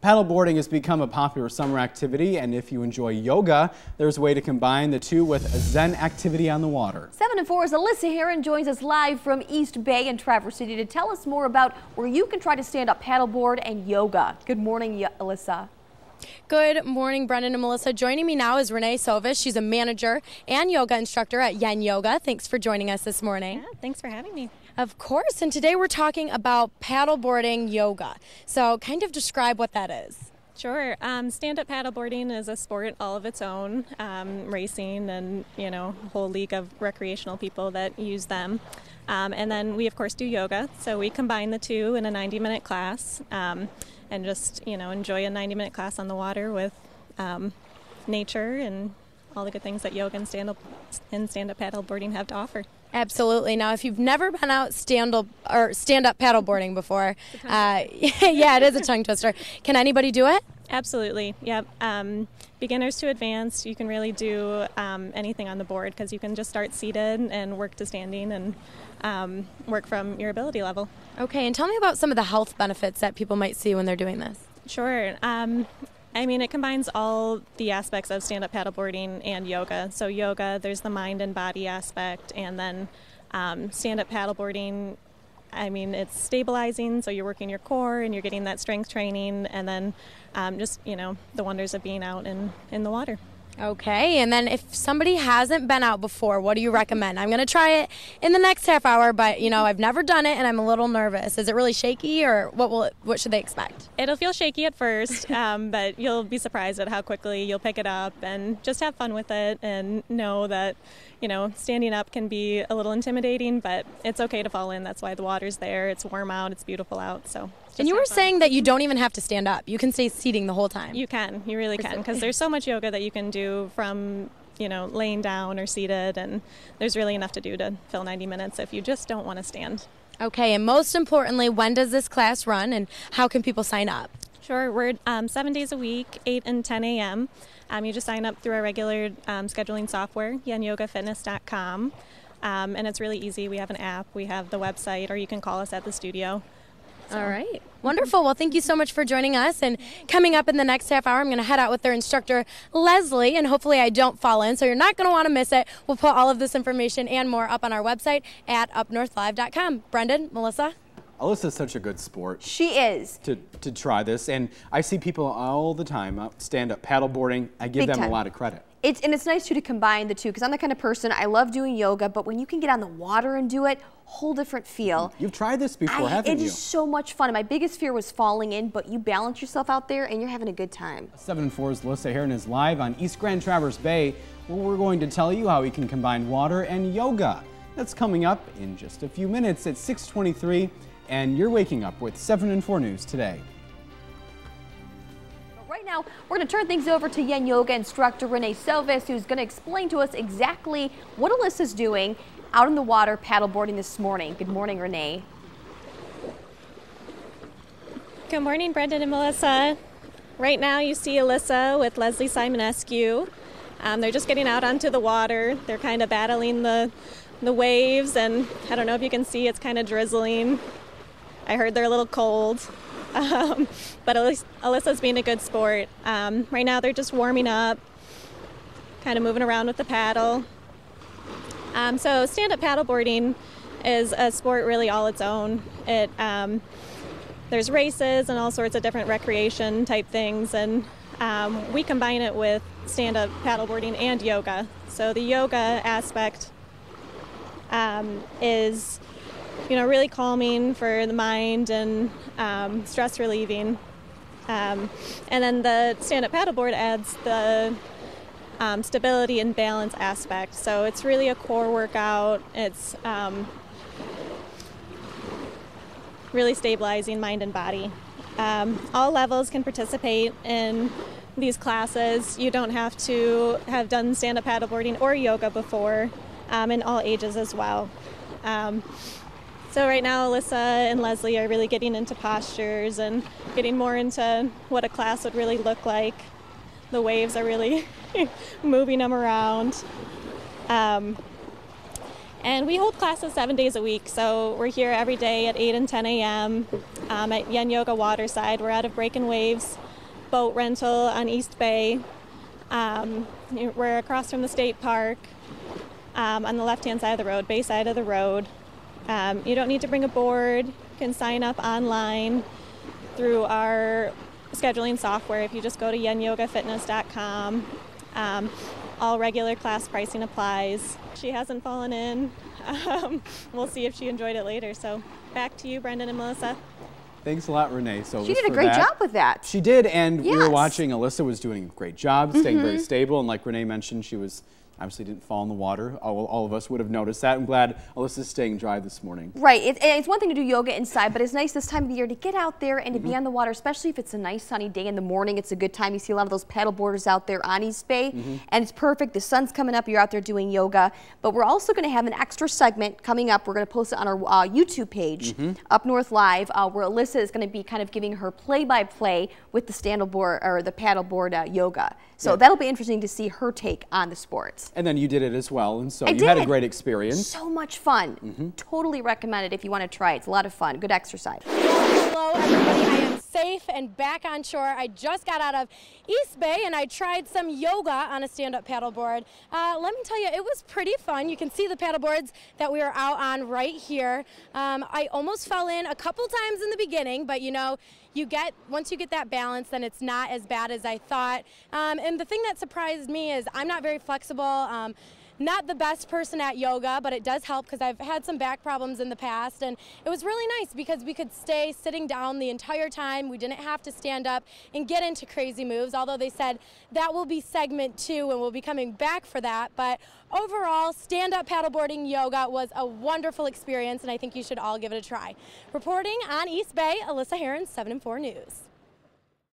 Paddleboarding has become a popular summer activity, and if you enjoy yoga, there's a way to combine the two with a Zen activity on the water. 7 and 4's Alyssa Heron joins us live from East Bay in Traverse City to tell us more about where you can try to stand up paddleboard and yoga. Good morning, Alyssa. Good morning, Brendan and Melissa. Joining me now is Renee Sovis. She's a manager and yoga instructor at Yen Yoga. Thanks for joining us this morning. Yeah, thanks for having me. Of course, and today we're talking about paddleboarding yoga. So kind of describe what that is. Sure. Stand-up paddleboarding is a sport all of its own, racing and, a whole league of recreational people that use them. And then we, of course, do yoga. So we combine the two in a 90-minute class and just, enjoy a 90-minute class on the water with nature and all the good things that yoga and stand-up paddleboarding have to offer. Absolutely. Now, if you've never been out stand-up paddleboarding before, yeah, it is a tongue twister. Can anybody do it? Absolutely. Yep. Beginners to advanced, you can really do anything on the board because you can just start seated and work to standing and work from your ability level. Okay, and tell me about some of the health benefits that people might see when they're doing this. Sure. It combines all the aspects of stand-up paddleboarding and yoga. So yoga, there's the mind and body aspect, and then stand-up paddleboarding, it's stabilizing, so you're working your core and you're getting that strength training, and then the wonders of being out in the water. Okay, and then if somebody hasn't been out before, what do you recommend? I'm going to try it in the next half hour, but I've never done it and I'm a little nervous. Is it really shaky, or what should they expect? It'll feel shaky at first, but you'll be surprised at how quickly you'll pick it up, and just have fun with it and know that standing up can be a little intimidating, but it's okay to fall in. That's why the water's there. It's warm out. It's beautiful out. So. And you were saying that you don't even have to stand up. You can stay seating the whole time. You can. You really can, because there's so much yoga that you can do from, laying down or seated, and there's really enough to do to fill 90 minutes if you just don't want to stand. Okay, and most importantly, when does this class run, and how can people sign up? Sure. We're 7 days a week, 8 and 10 a.m. You just sign up through our regular scheduling software, yenyogafitness.com, and it's really easy. We have an app, we have the website, or you can call us at the studio. So. All right. Wonderful. Well, thank you so much for joining us. And coming up in the next half hour, I'm going to head out with their instructor, Leslie, and hopefully I don't fall in, so you're not going to want to miss it. We'll put all of this information and more up on our website at UpNorthLive.com. Brendan, Melissa? Alyssa's such a good sport. She is. To try this, and I see people all the time stand up paddleboarding. I give them a lot of credit. It's nice too to combine the two, because I'm the kind of person, I love doing yoga, but when you can get on the water and do it, whole different feel. You've tried this before, haven't you? It is so much fun. My biggest fear was falling in, but you balance yourself out there and you're having a good time. 7 and 4's Alyssa Heron is live on East Grand Traverse Bay, where we're going to tell you how we can combine water and yoga. That's coming up in just a few minutes at 6:23, and you're waking up with 7 and 4 News today. Right now, we're going to turn things over to Yen Yoga instructor Renee Sovis, who's going to explain to us exactly what Alyssa's doing out in the water paddleboarding this morning. Good morning, Renee. Good morning, Brendan and Melissa. Right now you see Alyssa with Leslie Simonescu. They're just getting out onto the water. They're kind of battling the waves, and I don't know if you can see, it's kind of drizzling. I heard they're a little cold. But Alyssa's being a good sport. Right now they're just warming up, kind of moving around with the paddle. So stand-up paddleboarding is a sport really all its own. There's races and all sorts of different recreation type things, and we combine it with stand-up paddleboarding and yoga. So the yoga aspect is really calming for the mind and stress relieving. And then the stand-up paddleboard adds the stability and balance aspect. So it's really a core workout. It's really stabilizing mind and body. All levels can participate in these classes. You don't have to have done stand-up paddleboarding or yoga before, in all ages as well. So right now, Alyssa and Leslie are really getting into postures and getting more into what a class would really look like. The waves are really moving them around. And we hold classes 7 days a week, so we're here every day at 8 and 10 a.m. At Yen Yoga Waterside. We're out of Breaking Waves boat rental on East Bay. We're across from the state park on the left-hand side of the road, bay side of the road. You don't need to bring a board. You can sign up online through our scheduling software if you just go to yenyogafitness.com. All regular class pricing applies. She hasn't fallen in. We'll see if she enjoyed it later. So back to you, Brendan and Melissa. Thanks a lot, Renee. So she did a great job with that. She did, and yes. we were watching. Alyssa was doing a great job, staying very stable, and like Renee mentioned, she was obviously didn't fall in the water. All of us would have noticed that. I'm glad Alyssa's staying dry this morning. Right. It's one thing to do yoga inside, but it's nice this time of the year to get out there and to be on the water, especially if it's a nice sunny day in the morning. It's a good time. You see a lot of those paddle boarders out there on East Bay, and it's perfect. The sun's coming up. You're out there doing yoga. But we're also going to have an extra segment coming up. We're going to post it on our YouTube page, UpNorthLive, where Alyssa is going to be kind of giving her play-by-play with the stand-board or the paddleboard yoga. So that'll be interesting to see her take on the sports. And then you did it as well, and so you had a great experience. So much fun. Totally recommend it if you want to try it. It's a lot of fun. Good exercise. Hello, everybody. I am safe and back on shore. I just got out of East Bay and I tried some yoga on a stand-up paddleboard. Let me tell you, it was pretty fun. You can see the paddleboards that we are out on right here. I almost fell in a couple times in the beginning, but you know, once you get that balance, then it's not as bad as I thought. And the thing that surprised me is I'm not very flexible. Not the best person at yoga, but it does help because I've had some back problems in the past, and it was really nice because we could stay sitting down the entire time. We didn't have to stand up and get into crazy moves, although they said that will be segment 2 and we'll be coming back for that. But overall, stand-up paddleboarding yoga was a wonderful experience, and I think you should all give it a try. Reporting on East Bay, Alyssa Heron, 7 and 4 News.